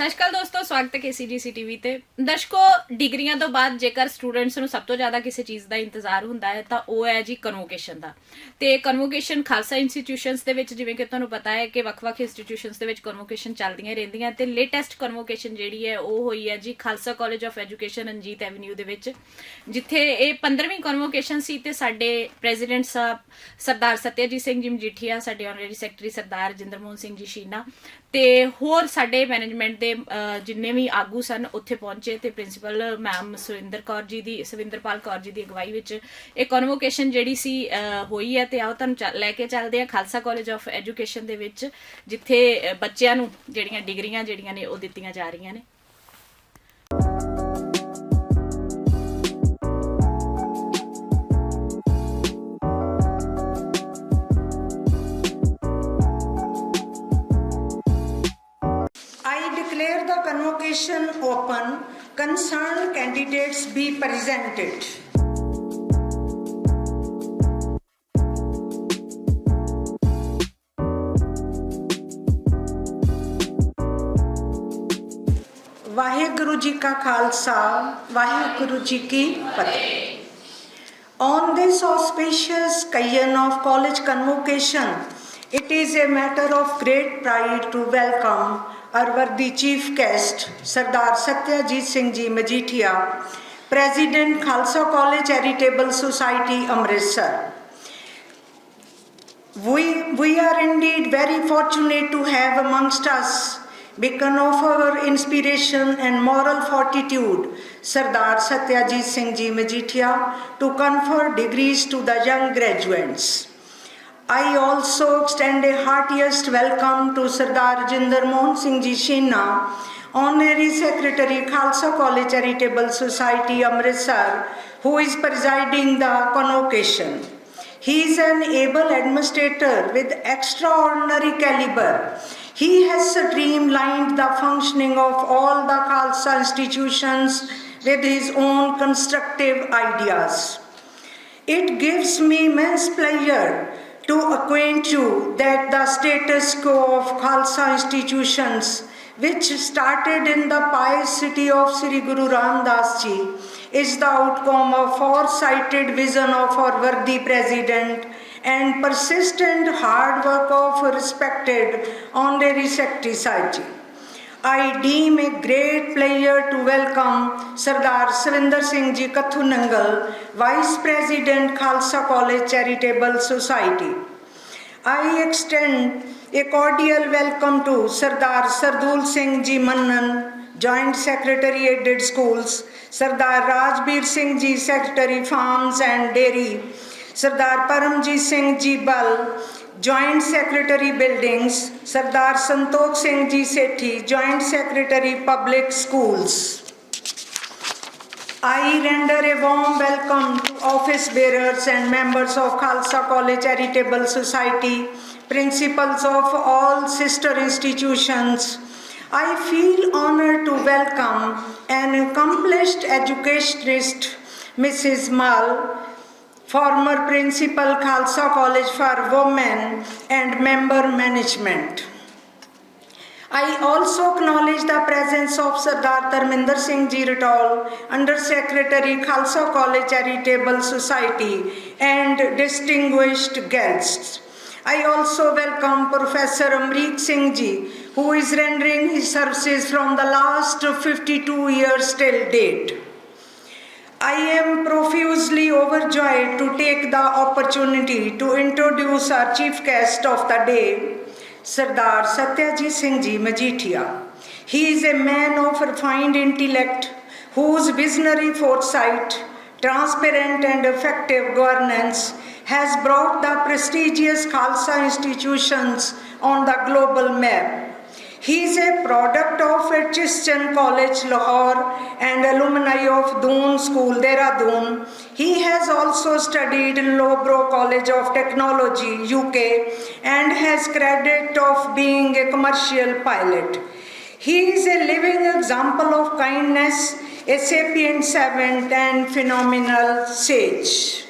ਸਤਿ ਸ਼੍ਰੀ ਅਕਾਲ ਦੋਸਤੋ, ਸਵਾਗਤ ਹੈ KCGC TV ਤੇ। ਦਰਸ਼ਕੋ, ਡਿਗਰੀਆਂ ਤੋਂ ਬਾਅਦ ਜੇਕਰ ਸਟੂਡੈਂਟਸ ਨੂੰ ਸਭ ਤੋਂ ਜ਼ਿਆਦਾ ਕਿਸੇ ਚੀਜ਼ ਦਾ ਇੰਤਜ਼ਾਰ ਹੁੰਦਾ ਹੈ ਤਾਂ ਉਹ ਹੈ ਜੀ ਕਨਵੋਕੇਸ਼ਨ ਦਾ। ਤੇ ਕਨਵੋਕੇਸ਼ਨ ਖਾਲਸਾ ਇੰਸਟੀਟਿਊਸ਼ਨਸ ਦੇ ਵਿੱਚ, ਜਿਵੇਂ ਕਿ ਤੁਹਾਨੂੰ ਪਤਾ ਹੈ ਕਿ ਵੱਖ-ਵੱਖ ਇੰਸਟੀਟਿਊਸ਼ਨਸ ਦੇ ਵਿੱਚ ਕਨਵੋਕੇਸ਼ਨ ਚੱਲਦੀਆਂ ਰਹਿੰਦੀਆਂ, ਤੇ ਲੇਟੈਸਟ ਕਨਵੋਕੇਸ਼ਨ ਜਿਹੜੀ ਹੈ ਉਹ ਹੋਈ ਹੈ ਜੀ Khalsa college of education Ranjit avenue ਦੇ ਵਿੱਚ, ਜਿੱਥੇ ਇਹ 15ਵੀਂ ਕਨਵੋਕੇਸ਼ਨ ਸੀ। ਤੇ ਸਾਡੇ ਪ੍ਰੈਜ਼ੀਡੈਂਟ ਸਾਹਿਬ ਸਰਦਾਰ ਸਤਿਆਜੀਤ ਸਿੰਘ ਜੀ ਮਜੀਠੀਆ, ਸਾਡੇ ਆਨਰੇਰੀ ਸੈਕਟਰੀ ਸਰਦਾਰ ਜਿੰਦਰ ਮੋਹਨ ਸਿੰਘ ਜੀ ਸ਼ੀਨਾ ਤੇ ਹੋਰ ਸਾਡੇ ਮੈਨੇਜਮੈਂਟ ਦੇ ਜਿੰਨੇ ਵੀ ਆਗੂ ਸਨ ਉੱਥੇ ਪਹੁੰਚੇ। ਤੇ ਪ੍ਰਿੰਸੀਪਲ ਮੈਮ ਸਵਿੰਦਰਪਾਲ ਕੌਰ ਜੀ ਦੀ ਅਗਵਾਈ ਵਿੱਚ ਇਹ ਕਨਵੋਕੇਸ਼ਨ ਜਿਹੜੀ ਸੀ ਹੋਈ ਹੈ। ਤੇ ਆਓ ਤੁਹਾਨੂੰ ਲੈ ਕੇ ਚੱਲਦੇ ਆ ਖਾਲਸਾ ਕਾਲਜ ਆਫ ਐਜੂਕੇਸ਼ਨ ਦੇ ਵਿੱਚ, ਜਿੱਥੇ ਬੱਚਿਆਂ ਨੂੰ ਜਿਹੜੀਆਂ ਡਿਗਰੀਆਂ ਜਿਹੜੀਆਂ ਨੇ ਉਹ ਦਿੱਤੀਆਂ ਜਾ ਰਹੀਆਂ ਨੇ। Declare the convocation open. Concerned candidates be presented. Waheguru ji का खालसा, वाहेगुरु जी की फतेह। On this auspicious occasion of college convocation, it is a matter of great pride to welcome our worthy chief guest, Sardar Satyajit Singh Ji Majeethia, President Khalsa College Charitable Society, Amritsar. We are indeed very fortunate to have amongst us, beacon of our inspiration and moral fortitude, Sardar Satyajit Singh Ji Majeethia, to confer degrees to the young graduates. I also extend a heartiest welcome to Sardar Jinder Mohan Singh Ji Shina, Honorary Secretary Khalsa College Charitable Society, Amritsar, who is presiding the convocation. He is an able administrator with extraordinary caliber. He has streamlined the functioning of all the Khalsa institutions with his own constructive ideas. It gives me immense pleasure to acquaint you that the status quo of Khalsa institutions, which started in the pious city of Sri Guru Ramdas Ji, is the outcome of foresighted vision of our worthy president and persistent hard work of respected Honorary Secretary Sahib Ji. I deem a great pleasure to welcome Sardar Savinder Singh Ji Kathu Nangal, Vice President Khalsa College Charitable Society. I extend a cordial welcome to Sardar Sardul Singh Ji Mannan, Joint Secretary Aided Schools, Sardar Rajbir Singh Ji Secretary Farms and Dairy, Sardar Paramjit Singh Ji Bal, Joint Secretary Buildings, Sardar Santokh Singh Ji Sethi, Joint Secretary Public Schools. I render a warm welcome to office bearers and members of Khalsa College Charitable Society, principals of all sister institutions. I feel honored to welcome an accomplished educationist, Mrs. Mal, former principal Khalsa College for Women and member management. I also acknowledge the presence of Sardar Dharminder Singh Ji Ratol, Under Secretary Khalsa College Charitable Society, and distinguished guests. I also welcome Professor Amrit Singh Ji, who is rendering his services from the last 52 years till date. I am profusely overjoyed to take the opportunity to introduce our chief guest of the day, Sardar Satyajit Singh Ji Majeethia. He is a man of refined intellect whose visionary foresight, transparent and effective governance has brought the prestigious Khalsa institutions on the global map. He is a product of Christian College, Lahore, and alumni of Doon School, Dehradun. He has also studied in Loughborough College of Technology, UK, and has credit of being a commercial pilot. He is a living example of kindness, a sapient savant, and phenomenal sage.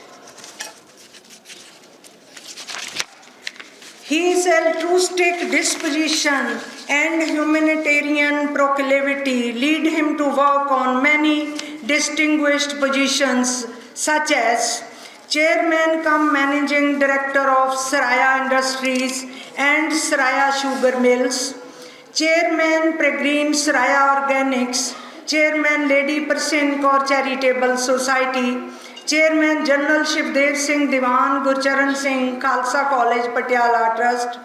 His altruistic disposition and humanitarian proclivity lead him to work on many distinguished positions such as Chairman cum Managing Director of Saraya Industries and Saraya Sugar Mills, Chairman Pregreen Saraya Organics, Chairman Lady Persin Kaur Charitable Society, Chairman General Shivdev Singh Diwan Gurcharan Singh Khalsa College Patiala Trust,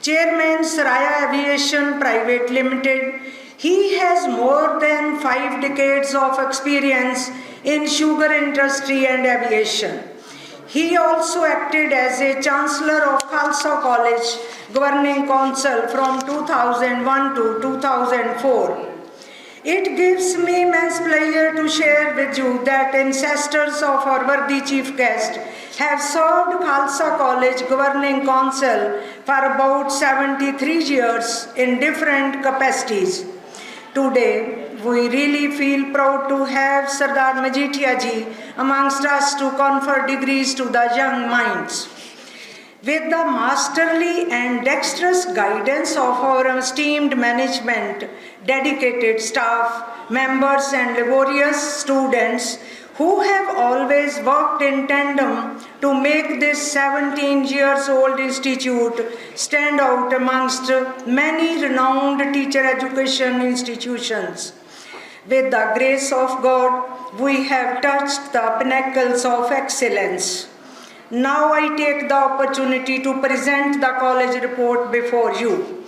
Chairman Saraya Aviation Private Limited. He has more than 5 decades of experience in sugar industry and aviation. He also acted as a Chancellor of Khalsa College Governing Council from 2001 to 2004. It gives me immense pleasure to share with you that ancestors of our worthy chief guest have served Khalsa College Governing Council for about 73 years in different capacities. Today, we really feel proud to have Sardar Majithia ji amongst us to confer degrees to the young minds. With the masterly and dexterous guidance of our esteemed management, dedicated staff, members and laborious students who have always worked in tandem to make this 17 years old institute stand out amongst many renowned teacher education institutions. With the grace of God, we have touched the pinnacles of excellence. Now I take the opportunity to present the college report before you.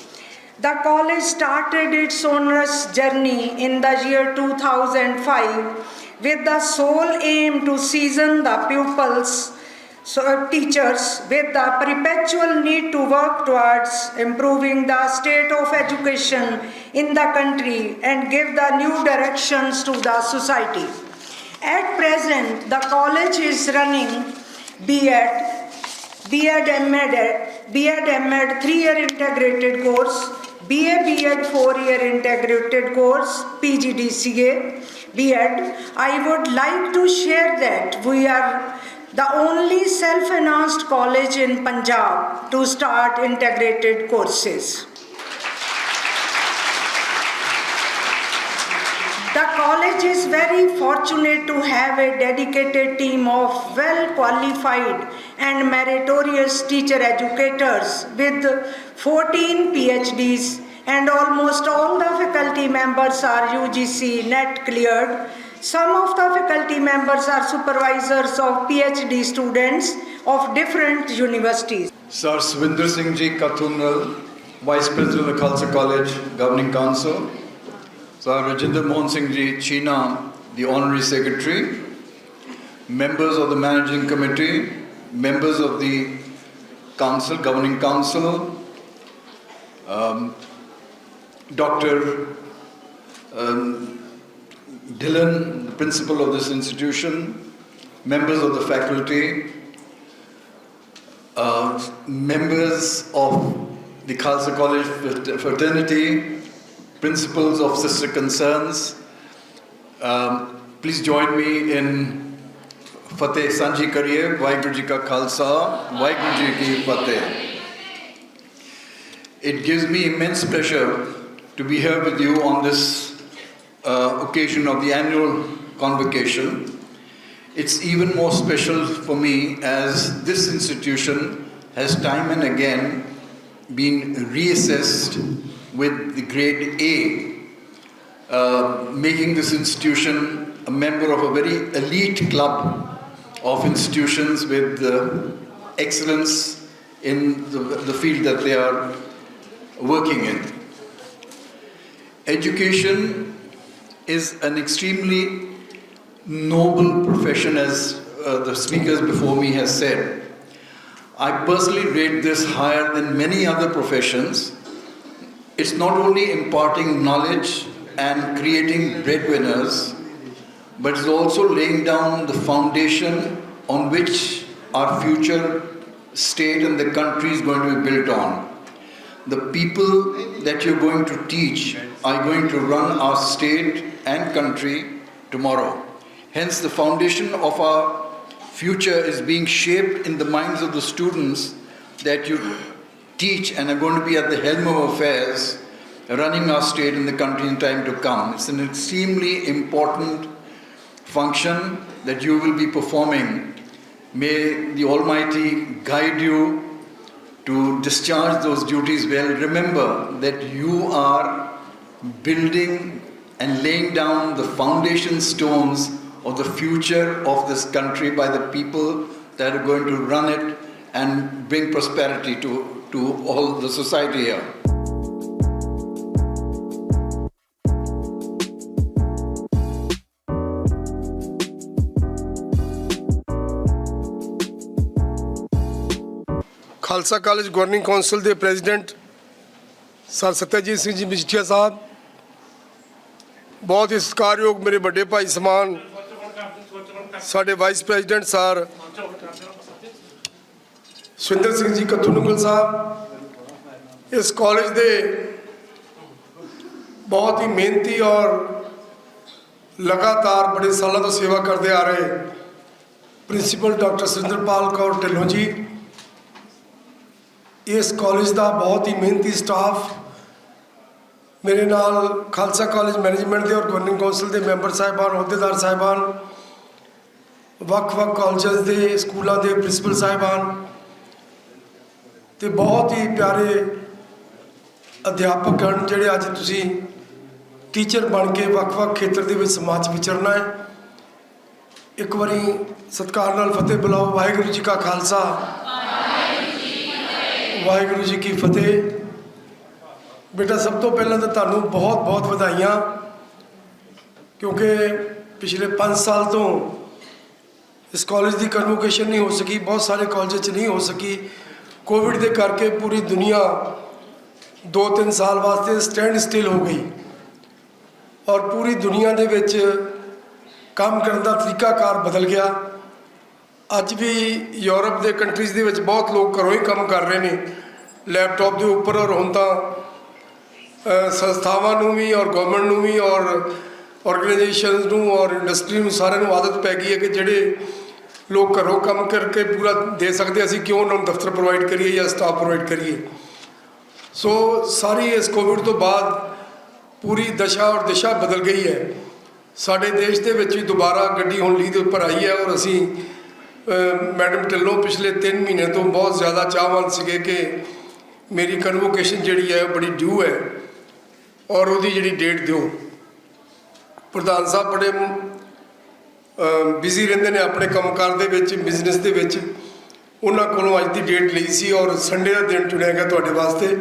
The college started its onerous journey in the year 2005 with the sole aim to season the pupils, teachers with the perpetual need to work towards improving the state of education in the country and give the new directions to the society. At present, the college is running B.Ed, M.Ed 3-year integrated course, BA B.Ed 4-year integrated course, PGDCA, B.Ed. I would like to share that we are the only self-announced college in Punjab to start integrated courses. The college is very fortunate to have a dedicated team of well-qualified and meritorious teacher educators with 14 PhDs, and almost all the faculty members are UGC NET cleared. Some of the faculty members are supervisors of PhD students of different universities. Sir Swinder Singh Ji Kathunral, Vice President of Khalsa College Governing Council. Sir Rajinder Mohan Singh Ji Cheena, the Honorary Secretary. Members of the Managing Committee, members of the Council, Governing Council, Dr. Dhillon, the principal of this institution, members of the faculty, members of the Khalsa College fraternity, principals of sister concerns, please join me in Fateh Sanji Kariye, Vaheguru Ji Ka Khalsa, Vaheguru Ji Ki Fateh. It gives me immense pleasure to be here with you on this occasion of the annual convocation. It's even more special for me as this institution has time and again been reassessed with the grade A, making this institution a member of a very elite club of institutions with excellence in the field that they are working in. Education is an extremely noble profession, as the speakers before me has said. I personally rate this higher than many other professions. It's not only imparting knowledge and creating breadwinners, but it's also laying down the foundation on which our future state and the country is going to be built on. The people that you're going to teach are going to run our state and country tomorrow. Hence, the foundation of our future is being shaped in the minds of the students that you teach and are going to be at the helm of affairs, running our state and the country in time to come. It's an extremely important function that you will be performing. May the Almighty guide you to discharge those duties well. Remember that you are building and laying down the foundation stones of the future of this country by the people that are going to run it and bring prosperity to all the society here. Khalsa college governing council ਦੇ president sir Satyajit Singh ji Majithia ਸਾਹਿਬ, ਬਹੁਤ ਹੀ ਸਤਿਕਾਰਯੋਗ ਮੇਰੇ ਵੱਡੇ ਭਾਈ ਸਮਾਨ ਸਾਡੇ vice president sir Surinder Singh ji ਕੱਤੂਨਗਲ ਸਾਹਿਬ, ਇਸ college ਦੇ ਬਹੁਤ ਹੀ ਮਿਹਨਤੀ ਔਰ ਲਗਾਤਾਰ ਬੜੇ ਸਾਲਾਂ ਤੋਂ ਸੇਵਾ ਕਰਦੇ ਆ ਰਹੇ ਪ੍ਰਿੰਸੀਪਲ ਡਾਕਟਰ ਸੁਰਿੰਦਰਪਾਲ ਕੌਰ ਢਿੱਲੋਂ ਜੀ, ਇਸ ਕਾਲਜ ਦਾ ਬਹੁਤ ਹੀ ਮਿਹਨਤੀ ਸਟਾਫ, ਮੇਰੇ ਨਾਲ ਖਾਲਸਾ ਕਾਲਜ ਮੈਨੇਜਮੈਂਟ ਦੇ ਔਰ ਗਵਰਨਿੰਗ ਕੌਂਸਲ ਦੇ ਮੈਂਬਰ ਸਾਹਿਬਾਨ, ਅਹੁਦੇਦਾਰ ਸਾਹਿਬਾਨ, ਵੱਖ-ਵੱਖ ਕਾਲਜਾਂ ਦੇ ਸਕੂਲਾਂ ਦੇ ਪ੍ਰਿੰਸੀਪਲ ਸਾਹਿਬਾਨ ਤੇ ਬਹੁਤ ਹੀ ਪਿਆਰੇ ਅਧਿਆਪਕ ਹਨ ਜਿਹੜੇ ਅੱਜ ਤੁਸੀਂ ਟੀਚਰ ਬਣ ਕੇ ਵੱਖ-ਵੱਖ ਖੇਤਰ ਦੇ ਵਿੱਚ ਸਮਾਜ 'ਚ ਵਿਚਰਨਾ ਹੈ। ਇੱਕ ਵਾਰੀ ਸਤਿਕਾਰ ਨਾਲ ਫਤਿਹ ਬੁਲਾਓ। ਵਾਹਿਗੁਰੂ ਜੀ ਕਾ ਖਾਲਸਾ, ਵਾਹਿਗੁਰੂ ਜੀ ਕੀ ਫਤਿਹ। ਬੇਟਾ, ਸਭ ਤੋਂ ਪਹਿਲਾਂ ਤਾਂ ਤੁਹਾਨੂੰ ਬਹੁਤ-ਬਹੁਤ ਵਧਾਈਆਂ, ਕਿਉਂਕਿ ਪਿਛਲੇ 5 ਸਾਲ ਤੋਂ ਇਸ ਕਾਲਜ ਦੀ ਕਨਵੋਕੇਸ਼ਨ ਨਹੀਂ ਹੋ ਸਕੀ, ਬਹੁਤ ਸਾਰੇ ਕਾਲਜਾਂ 'ਚ ਨਹੀਂ ਹੋ ਸਕੀ। ਕੋਵਿਡ ਦੇ ਕਰਕੇ ਪੂਰੀ ਦੁਨੀਆ 2-3 ਸਾਲ ਵਾਸਤੇ ਸਟੈਂਡ ਸਟਿਲ ਹੋ ਗਈ ਔਰ ਪੂਰੀ ਦੁਨੀਆ ਦੇ ਵਿੱਚ ਕੰਮ ਕਰਨ ਦਾ ਤਰੀਕਾਕਾਰ ਬਦਲ ਗਿਆ। ਅੱਜ ਵੀ ਯੂਰਪ ਦੇ ਕੰਟਰੀਜ਼ ਦੇ ਵਿੱਚ ਬਹੁਤ ਲੋਕ ਘਰੋਂ ਹੀ ਕੰਮ ਕਰ ਰਹੇ ਨੇ ਲੈਪਟਾਪ ਦੇ ਉੱਪਰ, ਔਰ ਹੁਣ ਤਾਂ ਸੰਸਥਾਵਾਂ ਨੂੰ ਵੀ ਔਰ ਗਵਰਨਮੈਂਟ ਨੂੰ ਵੀ ਔਰ ਆਰਗੇਨਾਈਜੇਸ਼ਨਸ ਨੂੰ ਔਰ ਇੰਡਸਟਰੀ ਨੂੰ ਸਾਰਿਆਂ ਨੂੰ ਆਦਤ ਪੈ ਗਈ ਹੈ ਕਿ ਜਿਹੜੇ ਲੋਕ ਘਰੋਂ ਕੰਮ ਕਰਕੇ ਪੂਰਾ ਦੇ ਸਕਦੇ, ਅਸੀਂ ਕਿਉਂ ਉਹਨਾਂ ਨੂੰ ਦਫ਼ਤਰ ਪ੍ਰੋਵਾਈਡ ਕਰੀਏ ਜਾਂ ਸਟਾਫ ਪ੍ਰੋਵਾਈਡ ਕਰੀਏ। ਸੋ ਸਾਰੀ ਇਸ ਕੋਵਿਡ ਤੋਂ ਬਾਅਦ ਪੂਰੀ ਦਸ਼ਾ ਔਰ ਦਿਸ਼ਾ ਬਦਲ ਗਈ ਹੈ। ਸਾਡੇ ਦੇਸ਼ ਦੇ ਵਿੱਚ ਵੀ ਦੁਬਾਰਾ ਗੱਡੀ ਹੁਣ ਲੀਹ ਦੇ ਉੱਪਰ ਆਈ ਹੈ ਔਰ ਅਸੀਂ ਮੈਡਮ ਢਿੱਲੋਂ ਪਿਛਲੇ 3 ਮਹੀਨੇ ਤੋਂ ਬਹੁਤ ਜ਼ਿਆਦਾ ਚਾਹਵਾਨ ਸੀਗੇ ਕਿ ਮੇਰੀ ਕਨਵੋਕੇਸ਼ਨ ਜਿਹੜੀ ਹੈ ਬੜੀ ਡਿਊ ਹੈ ਔਰ ਉਹਦੀ ਜਿਹੜੀ ਡੇਟ ਦਿਓ। ਪ੍ਰਧਾਨ ਸਾਹਿਬ ਬੜੇ ਬਿਜ਼ੀ ਰਹਿੰਦੇ ਨੇ ਆਪਣੇ ਕੰਮਕਾਰ ਦੇ ਵਿੱਚ, ਬਿਜ਼ਨਸ ਦੇ ਵਿੱਚ, ਉਹਨਾਂ ਕੋਲੋਂ ਅੱਜ ਦੀ ਡੇਟ ਲਈ ਸੀ ਔਰ ਸੰਡੇ ਦਾ ਦਿਨ ਚੁਣਿਆ ਗਿਆ ਤੁਹਾਡੇ ਵਾਸਤੇ।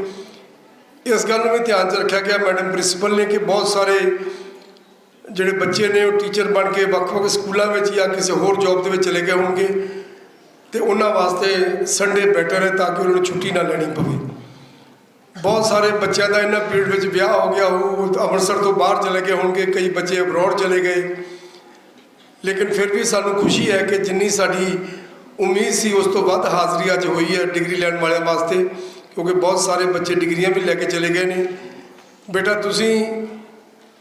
ਇਸ ਗੱਲ ਨੂੰ ਵੀ ਧਿਆਨ 'ਚ ਰੱਖਿਆ ਗਿਆ ਮੈਡਮ ਪ੍ਰਿੰਸੀਪਲ ਨੇ ਕਿ ਬਹੁਤ ਸਾਰੇ ਜਿਹੜੇ ਬੱਚੇ ਨੇ ਉਹ ਟੀਚਰ ਬਣ ਕੇ ਵੱਖ-ਵੱਖ ਸਕੂਲਾਂ ਵਿੱਚ ਜਾਂ ਕਿਸੇ ਹੋਰ ਜੌਬ ਦੇ ਵਿੱਚ ਚਲੇ ਗਏ ਹੋਣਗੇ ਅਤੇ ਉਹਨਾਂ ਵਾਸਤੇ ਸੰਡੇ ਬੈਟਰ ਹੈ ਤਾਂ ਕਿ ਉਹਨਾਂ ਨੂੰ ਛੁੱਟੀ ਨਾ ਲੈਣੀ ਪਵੇ। ਬਹੁਤ ਸਾਰੇ ਬੱਚਿਆਂ ਦਾ ਇਹਨਾਂ ਪੀਰੀਅਡ ਵਿੱਚ ਵਿਆਹ ਹੋ ਗਿਆ ਉਹ ਅੰਮ੍ਰਿਤਸਰ ਤੋਂ ਬਾਹਰ ਚਲੇ ਗਏ ਹੋਣਗੇ, ਕਈ ਬੱਚੇ ਅਬਰੋਡ ਚਲੇ ਗਏ, ਲੇਕਿਨ ਫਿਰ ਵੀ ਸਾਨੂੰ ਖੁਸ਼ੀ ਹੈ ਕਿ ਜਿੰਨੀ ਸਾਡੀ ਉਮੀਦ ਸੀ ਉਸ ਤੋਂ ਵੱਧ ਹਾਜ਼ਰੀ ਅੱਜ ਹੋਈ ਹੈ ਡਿਗਰੀ ਲੈਣ ਵਾਲਿਆਂ ਵਾਸਤੇ, ਕਿਉਂਕਿ ਬਹੁਤ ਸਾਰੇ ਬੱਚੇ ਡਿਗਰੀਆਂ ਵੀ ਲੈ ਕੇ ਚਲੇ ਗਏ ਨੇ। ਬੇਟਾ, ਤੁਸੀਂ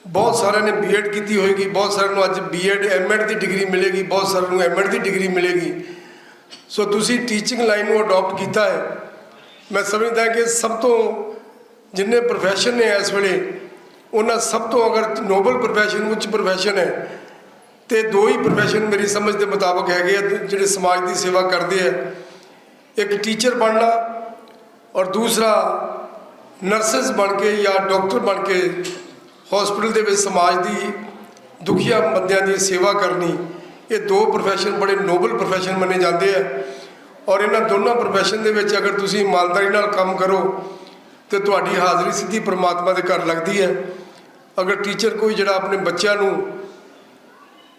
ਬਹੁਤ ਸਾਰਿਆਂ ਨੇ ਬੀਐਡ ਕੀਤੀ ਹੋਏਗੀ, ਬਹੁਤ ਸਾਰਿਆਂ ਨੂੰ ਅੱਜ ਬੀਐਡ ਐਮਐਡ ਦੀ ਡਿਗਰੀ ਮਿਲੇਗੀ, ਬਹੁਤ ਸਾਰਿਆਂ ਨੂੰ ਐਮਐਡ ਦੀ ਡਿਗਰੀ ਮਿਲੇਗੀ। ਸੋ ਤੁਸੀਂ ਟੀਚਿੰਗ ਲਾਈਨ ਨੂੰ ਅਡੋਪਟ ਕੀਤਾ ਹੈ। ਮੈਂ ਸਮਝਦਾ ਕਿ ਸਭ ਤੋਂ ਜਿੰਨੇ ਪ੍ਰੋਫੈਸ਼ਨ ਨੇ ਇਸ ਵੇਲੇ ਉਹਨਾਂ ਸਭ ਤੋਂ ਅਗਰ ਨੋਬਲ ਪ੍ਰੋਫੈਸ਼ਨ, ਉੱਚ ਪ੍ਰੋਫੈਸ਼ਨ ਹੈ ਤੇ 2 ਹੀ ਪ੍ਰੋਫੈਸ਼ਨ ਮੇਰੀ ਸਮਝ ਦੇ ਮੁਤਾਬਕ ਹੈਗੇ ਆ ਜਿਹੜੇ ਸਮਾਜ ਦੀ ਸੇਵਾ ਕਰਦੇ ਆ। ਇੱਕ ਟੀਚਰ ਬਣਨਾ ਔਰ ਦੂਸਰਾ ਨਰਸਿਸ ਬਣ ਕੇ ਜਾਂ ਡਾਕਟਰ ਬਣ ਕੇ ਹਸਪੀਟਲ ਦੇ ਵਿੱਚ ਸਮਾਜ ਦੀ ਦੁਖੀਆ ਬੰਦਿਆਂ ਦੀ ਸੇਵਾ ਕਰਨੀ। ਇਹ 2 ਪ੍ਰੋਫੈਸ਼ਨ ਬੜੇ ਨੋਬਲ ਪ੍ਰੋਫੈਸ਼ਨ ਮੰਨੇ ਜਾਂਦੇ ਆ ਔਰ ਇਹਨਾਂ ਦੋਨਾਂ ਪ੍ਰੋਫੈਸ਼ਨ ਦੇ ਵਿੱਚ ਅਗਰ ਤੁਸੀਂ ਇਮਾਨਦਾਰੀ ਨਾਲ ਕੰਮ ਕਰੋ ਤਾਂ ਤੁਹਾਡੀ ਹਾਜ਼ਰੀ ਸਿੱਧੀ ਪਰਮਾਤਮਾ ਦੇ ਘਰ ਲੱਗਦੀ ਹੈ। ਅਗਰ ਟੀਚਰ ਕੋਈ ਜਿਹੜਾ ਆਪਣੇ ਬੱਚਿਆਂ ਨੂੰ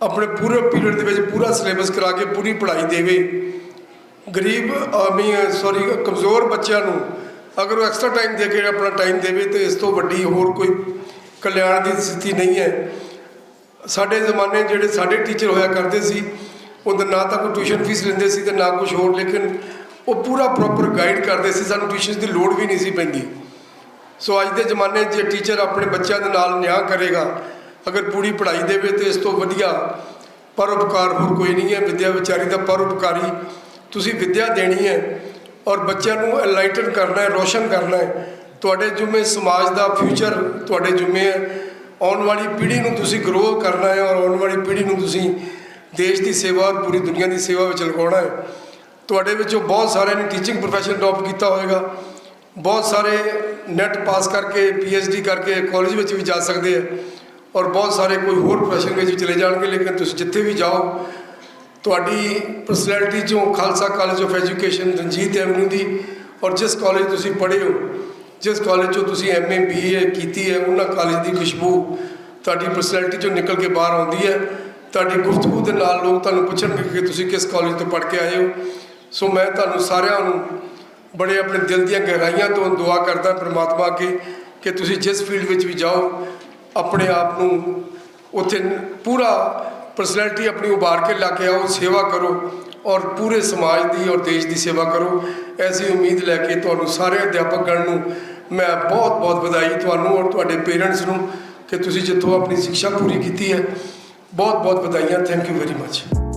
ਆਪਣੇ ਪੂਰੇ ਪੀਰੀਅਡ ਦੇ ਵਿੱਚ ਪੂਰਾ ਸਿਲੇਬਸ ਕਰਾ ਕੇ ਪੂਰੀ ਪੜ੍ਹਾਈ ਦੇਵੇ, ਕਮਜ਼ੋਰ ਬੱਚਿਆਂ ਨੂੰ ਅਗਰ ਉਹ ਐਕਸਟਰਾ ਟਾਈਮ ਦੇ ਕੇ ਆਪਣਾ ਟਾਈਮ ਦੇਵੇ ਤਾਂ ਇਸ ਤੋਂ ਵੱਡੀ ਹੋਰ ਕੋਈ ਕਲਿਆਣ ਦੀ ਸਥਿਤੀ ਨਹੀਂ ਹੈ। ਸਾਡੇ ਜ਼ਮਾਨੇ ਜਿਹੜੇ ਸਾਡੇ ਟੀਚਰ ਹੋਇਆ ਕਰਦੇ ਸੀ ਉਹਦਾ ਨਾ ਤਾਂ ਕੋਈ ਟਿਊਸ਼ਨ ਫੀਸ ਲੈਂਦੇ ਸੀ ਅਤੇ ਨਾ ਕੁਛ ਹੋਰ, ਲੇਕਿਨ ਉਹ ਪੂਰਾ ਪ੍ਰੋਪਰ ਗਾਈਡ ਕਰਦੇ ਸੀ, ਸਾਨੂੰ ਟਿਊਸ਼ਨ ਦੀ ਲੋੜ ਵੀ ਨਹੀਂ ਸੀ ਪੈਂਦੀ। ਸੋ ਅੱਜ ਦੇ ਜ਼ਮਾਨੇ 'ਚ ਜੇ ਟੀਚਰ ਆਪਣੇ ਬੱਚਿਆਂ ਦੇ ਨਾਲ ਨਿਆਂ ਕਰੇਗਾ, ਅਗਰ ਪੂਰੀ ਪੜ੍ਹਾਈ ਦੇਵੇ ਤਾਂ ਇਸ ਤੋਂ ਵਧੀਆ ਪਰਉਪਕਾਰ ਹੋਰ ਕੋਈ ਨਹੀਂ ਹੈ। ਵਿੱਦਿਆ ਵਿਚਾਰੀ ਦਾ ਪਰਉਪਕਾਰੀ, ਤੁਸੀਂ ਵਿੱਦਿਆ ਦੇਣੀ ਹੈ ਔਰ ਬੱਚਿਆਂ ਨੂੰ ਐਨਲਾਈਟਨ ਕਰਨਾ ਹੈ, ਰੋਸ਼ਨ ਕਰਨਾ ਹੈ। ਤੁਹਾਡੇ ਜ਼ਿੰਮੇ ਸਮਾਜ ਦਾ ਫਿਊਚਰ ਤੁਹਾਡੇ ਜ਼ਿੰਮੇ ਹੈ। ਆਉਣ ਵਾਲੀ ਪੀੜ੍ਹੀ ਨੂੰ ਤੁਸੀਂ ਗਰੋ ਕਰਨਾ ਹੈ ਔਰ ਆਉਣ ਵਾਲੀ ਪੀੜ੍ਹੀ ਨੂੰ ਤੁਸੀਂ ਦੇਸ਼ ਦੀ ਸੇਵਾ ਔਰ ਪੂਰੀ ਦੁਨੀਆ ਦੀ ਸੇਵਾ ਵਿੱਚ ਲਗਾਉਣਾ ਹੈ। ਤੁਹਾਡੇ ਵਿੱਚੋਂ ਬਹੁਤ ਸਾਰਿਆਂ ਨੇ ਟੀਚਿੰਗ ਪ੍ਰੋਫੈਸ਼ਨ ਅਡੋਪਟ ਕੀਤਾ ਹੋਵੇਗਾ, ਬਹੁਤ ਸਾਰੇ ਨੈਟ ਪਾਸ ਕਰਕੇ PhD ਕਰਕੇ ਕਾਲਜ ਵਿੱਚ ਵੀ ਜਾ ਸਕਦੇ ਆ ਔਰ ਬਹੁਤ ਸਾਰੇ ਕੋਈ ਹੋਰ ਪ੍ਰੋਫੈਸ਼ਨ ਵਿੱਚ ਵੀ ਚਲੇ ਜਾਣਗੇ। ਲੇਕਿਨ ਤੁਸੀਂ ਜਿੱਥੇ ਵੀ ਜਾਓ ਤੁਹਾਡੀ ਪਰਸਨੈਲਿਟੀ 'ਚੋਂ Khalsa college of education Ranjit avenue ਦੀ ਔਰ ਜਿਸ ਕਾਲਜ ਤੁਸੀਂ ਪੜ੍ਹੇ ਹੋ, ਜਿਸ ਕਾਲਜ 'ਚੋਂ ਤੁਸੀਂ MA BA ਕੀਤੀ ਹੈ, ਉਹਨਾਂ ਕਾਲਜ ਦੀ ਖੁਸ਼ਬੂ ਤੁਹਾਡੀ ਪਰਸਨੈਲਿਟੀ 'ਚੋਂ ਨਿਕਲ ਕੇ ਬਾਹਰ ਆਉਂਦੀ ਹੈ। ਤੁਹਾਡੀ ਗੁਫ਼ਤਗੂ ਦੇ ਨਾਲ ਲੋਕ ਤੁਹਾਨੂੰ ਪੁੱਛਣਗੇ ਕਿ ਤੁਸੀਂ ਕਿਸ ਕਾਲਜ ਤੋਂ ਪੜ੍ਹ ਕੇ ਆਏ ਹੋ। ਸੋ ਮੈਂ ਤੁਹਾਨੂੰ ਸਾਰਿਆਂ ਨੂੰ ਬੜੇ ਆਪਣੇ ਦਿਲ ਦੀਆਂ ਗਹਿਰਾਈਆਂ ਤੋਂ ਦੁਆ ਕਰਦਾ ਪ੍ਰਮਾਤਮਾ ਅੱਗੇ ਕਿ ਤੁਸੀਂ ਜਿਸ ਫੀਲਡ ਵਿੱਚ ਵੀ ਜਾਓ ਆਪਣੇ ਆਪ ਨੂੰ ਉੱਥੇ ਪੂਰਾ ਪਰਸਨੈਲਿਟੀ ਆਪਣੀ ਉਭਾਰ ਕੇ ਲਾ ਕੇ ਆਓ, ਸੇਵਾ ਕਰੋ ਔਰ ਪੂਰੇ ਸਮਾਜ ਦੀ ਔਰ ਦੇਸ਼ ਦੀ ਸੇਵਾ ਕਰੋ। ਐਸੀ ਉਮੀਦ ਲੈ ਕੇ ਤੁਹਾਨੂੰ ਸਾਰੇ ਅਧਿਆਪਕਗਣ ਨੂੰ ਮੈਂ ਬਹੁਤ ਬਹੁਤ ਵਧਾਈ, ਤੁਹਾਨੂੰ ਔਰ ਤੁਹਾਡੇ ਪੇਰੈਂਟਸ ਨੂੰ ਕਿ ਤੁਸੀਂ ਜਿੱਥੋਂ ਆਪਣੀ ਸਿੱਖਿਆ ਪੂਰੀ ਕੀਤੀ ਹੈ। ਬਹੁਤ ਬਹੁਤ ਵਧਾਈਆਂ। Thank you very much.